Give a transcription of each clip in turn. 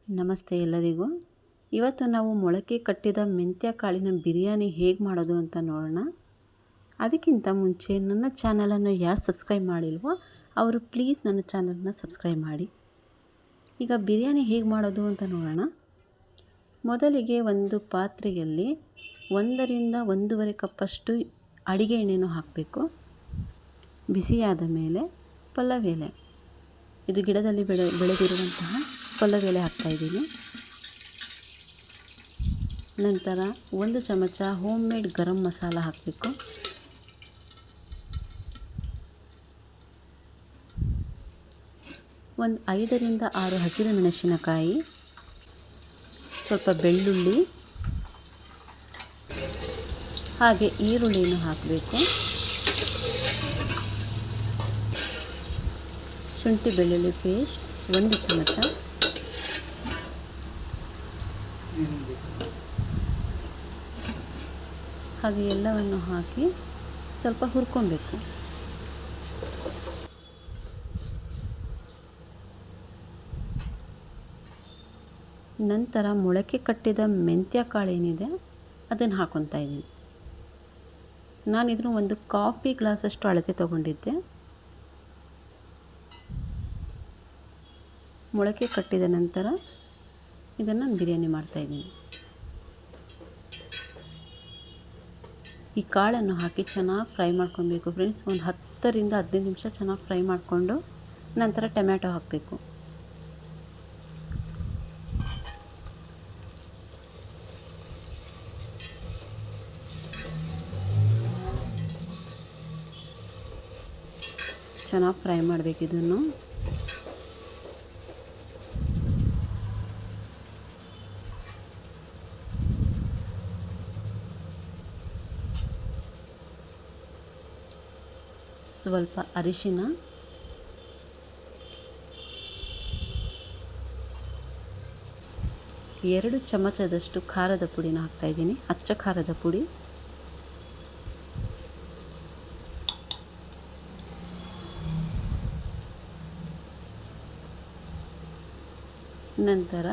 ನಮಸ್ತೆ ಎಲ್ಲರಿಗೂ. ಇವತ್ತು ನಾವು ಮೊಳಕೆ ಕಟ್ಟಿದ ಮೆಂತ್ಯ ಕಾಳಿನ ಬಿರಿಯಾನಿ ಹೇಗೆ ಮಾಡೋದು ಅಂತ ನೋಡೋಣ. ಅದಕ್ಕಿಂತ ಮುಂಚೆ ನನ್ನ ಚಾನಲನ್ನು ಯಾರು ಸಬ್ಸ್ಕ್ರೈಬ್ ಮಾಡಿಲ್ವೋ ಅವರು ಪ್ಲೀಸ್ ನನ್ನ ಚಾನಲನ್ನು ಸಬ್ಸ್ಕ್ರೈಬ್ ಮಾಡಿ. ಈಗ ಬಿರಿಯಾನಿ ಹೇಗೆ ಮಾಡೋದು ಅಂತ ನೋಡೋಣ. ಮೊದಲಿಗೆ ಒಂದು ಪಾತ್ರೆಯಲ್ಲಿ 1 ರಿಂದ 1.5 ಕಪ್ಪಷ್ಟು ಅಡಿಗೆ ಎಣ್ಣೆಯನ್ನು ಹಾಕಬೇಕು. ಬಿಸಿಯಾದ ಮೇಲೆ ಪಲ್ಲವ್ ಎಲೆ, ಇದು ಗಿಡದಲ್ಲಿ ಬೆಳೆದಿರುವಂತಹ ಪಲ್ಲವ್ ಎಲೆ ಹಾಕ್ತಾಯಿದ್ದೀನಿ. ನಂತರ 1 ಚಮಚ ಹೋಮ್ ಮೇಡ್ ಗರಂ ಮಸಾಲ ಹಾಕಬೇಕು. ಒಂದು 5 ರಿಂದ 6 ಹಸಿರು ಮೆಣಸಿನಕಾಯಿ, ಸ್ವಲ್ಪ ಬೆಳ್ಳುಳ್ಳಿ ಹಾಗೆ ಈರುಳ್ಳಿಯನ್ನು ಹಾಕಬೇಕು. ಶುಂಠಿ ಬೆಳ್ಳುಳ್ಳಿ ಪೇಸ್ಟ್ 1 ಚಮಚ, ಹಾಗೆ ಎಲ್ಲವನ್ನು ಹಾಕಿ ಸ್ವಲ್ಪ ಹುರ್ಕೊಬೇಕು. ನಂತರ ಮೊಳಕೆ ಕಟ್ಟಿದ ಮೆಂತ್ಯ ಕಾಳು ಏನಿದೆ ಅದನ್ನು ಹಾಕ್ಕೊತಾ ಇದ್ದೀನಿ. ನಾನು ಇದನ್ನು 1 ಕಾಫಿ ಗ್ಲಾಸಷ್ಟು ಅಳತೆ ತಗೊಂಡಿದ್ದೆ. ಮೊಳಕೆ ಕಟ್ಟಿದ ನಂತರ ಇದನ್ನು ಬಿರಿಯಾನಿ ಮಾಡ್ತಾಯಿದ್ದೀನಿ. ಈ ಕಾಳನ್ನು ಹಾಕಿ ಚೆನ್ನಾಗಿ ಫ್ರೈ ಮಾಡ್ಕೊಬೇಕು ಫ್ರೆಂಡ್ಸ್. ಒಂದು 10 ರಿಂದ 15 ನಿಮಿಷ ಚೆನ್ನಾಗಿ ಫ್ರೈ ಮಾಡಿಕೊಂಡು ನಂತರ ಟೊಮ್ಯಾಟೊ ಹಾಕಬೇಕು. ಚೆನ್ನಾಗಿ ಫ್ರೈ ಮಾಡಬೇಕು ಇದನ್ನು. ಸ್ವಲ್ಪ ಅರಿಶಿನ, ಎರಡು ಚಮಚದಷ್ಟು ಖಾರದ ಪುಡಿನ ಹಾಕ್ತಾಯಿದ್ದೀನಿ, ಅಚ್ಚ ಖಾರದ ಪುಡಿ. ನಂತರ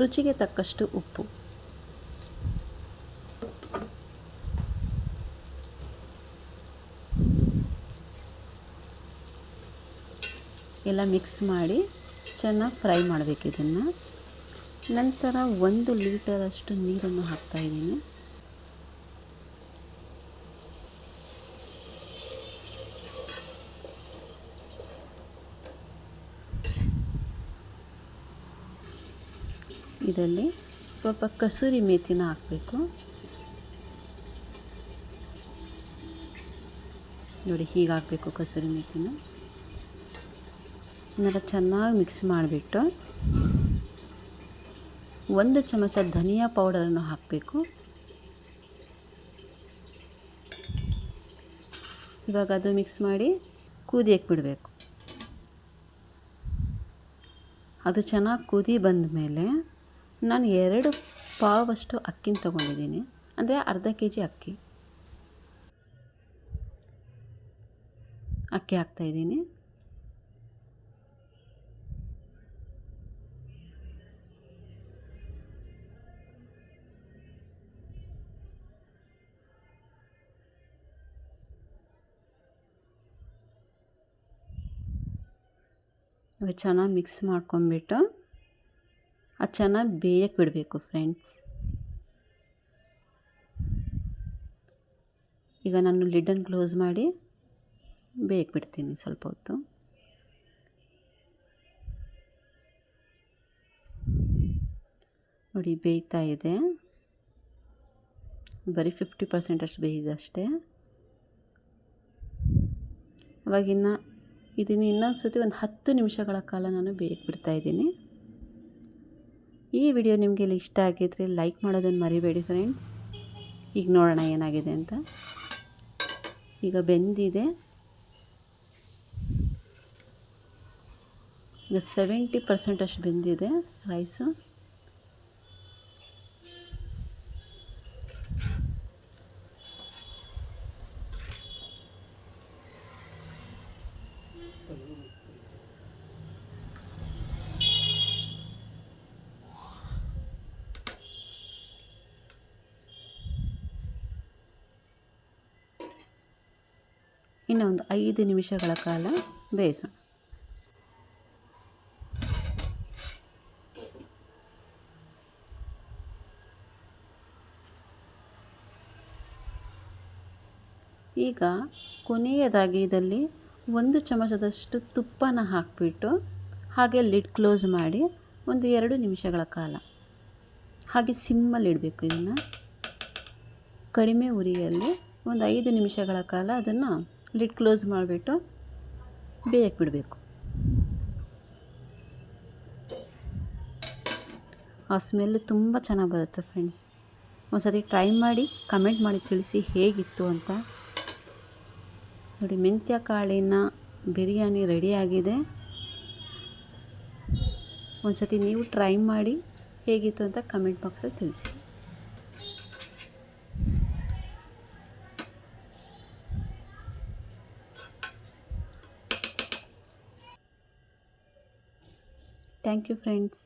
ರುಚಿಗೆ ತಕ್ಕಷ್ಟು ಉಪ್ಪು. ಎಲ್ಲ ಮಿಕ್ಸ್ ಮಾಡಿ ಚೆನ್ನಾಗಿ ಫ್ರೈ ಮಾಡಬೇಕು ಇದನ್ನು. ನಂತರ 1 ಲೀಟರಷ್ಟು ನೀರನ್ನು ಹಾಕ್ತಾಯಿದ್ದೀನಿ. ಇದರಲ್ಲಿ ಸ್ವಲ್ಪ ಕಸೂರಿ ಮೇಥಿನ ಹಾಕಬೇಕು. ನೋಡಿ, ಹೀಗೆ ಹಾಕಬೇಕು ಕಸೂರಿ ಮೇಥಿನ. ಇದನ್ನು ಚೆನ್ನಾಗಿ ಮಿಕ್ಸ್ ಮಾಡಿಬಿಟ್ಟು 1 ಚಮಚ ಧನಿಯಾ ಪೌಡರನ್ನು ಹಾಕಬೇಕು. ಇವಾಗ ಅದು ಮಿಕ್ಸ್ ಮಾಡಿ ಕುದಿಯಕ್ಕೆ ಬಿಡಬೇಕು. ಅದು ಚೆನ್ನಾಗಿ ಕುದಿ ಬಂದ ಮೇಲೆ ನಾನು 2 ಪಾವಷ್ಟು ಅಕ್ಕಿನ ತೊಗೊಂಡಿದ್ದೀನಿ, ಅಂದರೆ ಅರ್ಧ kg ಅಕ್ಕಿ ಹಾಕ್ತಾಯಿದ್ದೀನಿ. ಚೆನ್ನಾಗಿ ಮಿಕ್ಸ್ ಮಾಡ್ಕೊಂಬಿಟ್ಟು ಅದು ಚೆನ್ನಾಗಿ ಬೇಯಕ್ಕೆ ಬಿಡಬೇಕು ಫ್ರೆಂಡ್ಸ್. ಈಗ ನಾನು ಲಿಡ್ಡನ್ನು ಕ್ಲೋಸ್ ಮಾಡಿ ಬೇಯಕ್ಕೆ ಬಿಡ್ತೀನಿ ಸ್ವಲ್ಪ ಹೊತ್ತು. ನೋಡಿ, ಬೇಯ್ತಾ ಇದೆ. ಬರೀ 50% ಅಷ್ಟು ಬೇಯಿದೆ ಅಷ್ಟೇ. ಅವಾಗಿನ್ನು ಇದನ್ನು ಇನ್ನೊಂದು ಸತಿ ಒಂದು 10 ನಿಮಿಷಗಳ ಕಾಲ ನಾನು ಬೇಯಕ್ಕೆ ಬಿಡ್ತಾಯಿದ್ದೀನಿ. ಈ ವಿಡಿಯೋ ನಿಮಗೆ ಇಷ್ಟ ಆಗಿದ್ದರೆ ಲೈಕ್ ಮಾಡೋದನ್ನು ಮರಿಬೇಡಿ ಫ್ರೆಂಡ್ಸ್. ಈಗ ನೋಡೋಣ ಏನಾಗಿದೆ ಅಂತ. ಈಗ ಬೆಂದಿದೆ. ಈಗ 70% ಅಷ್ಟು ಬೆಂದಿದೆ ರೈಸು. ಇನ್ನು ಒಂದು 5 ನಿಮಿಷಗಳ ಕಾಲ ಬೇಯಿಸೋಣ. ಈಗ ಕೊನೆಯದಾಗಿ ಇದರಲ್ಲಿ 1 ಚಮಚದಷ್ಟು ತುಪ್ಪನ ಹಾಕಿಬಿಟ್ಟು ಹಾಗೆ ಲಿಡ್ ಕ್ಲೋಸ್ ಮಾಡಿ ಒಂದು 2 ನಿಮಿಷಗಳ ಕಾಲ ಹಾಗೆ ಸಿಮ್ಮಲ್ಲಿ ಇಡಬೇಕು. ಇದನ್ನು ಕಡಿಮೆ ಉರಿಯಲ್ಲಿ ಒಂದು 5 ನಿಮಿಷಗಳ ಕಾಲ ಅದನ್ನು ಲಿಡ್ ಕ್ಲೋಸ್ ಮಾಡಿಬಿಟ್ಟು ಬೇಯಕ್ಕೆ ಬಿಡಬೇಕು. ಆ ಸ್ಮೆಲ್ ತುಂಬ ಚೆನ್ನಾಗಿ ಬರುತ್ತೆ ಫ್ರೆಂಡ್ಸ್. ಒಂದು ಸತಿ ಟ್ರೈ ಮಾಡಿ ಕಮೆಂಟ್ ಮಾಡಿ ತಿಳಿಸಿ ಹೇಗಿತ್ತು ಅಂತ. ನೋಡಿ, ಮೆಂತ್ಯ ಕಾಳಿನ ಬಿರಿಯಾನಿ ರೆಡಿಯಾಗಿದೆ. ಒಂದು ಸತಿ ನೀವು ಟ್ರೈ ಮಾಡಿ ಹೇಗಿತ್ತು ಅಂತ ಕಮೆಂಟ್ ಬಾಕ್ಸಲ್ಲಿ ತಿಳಿಸಿ. Thank you friends.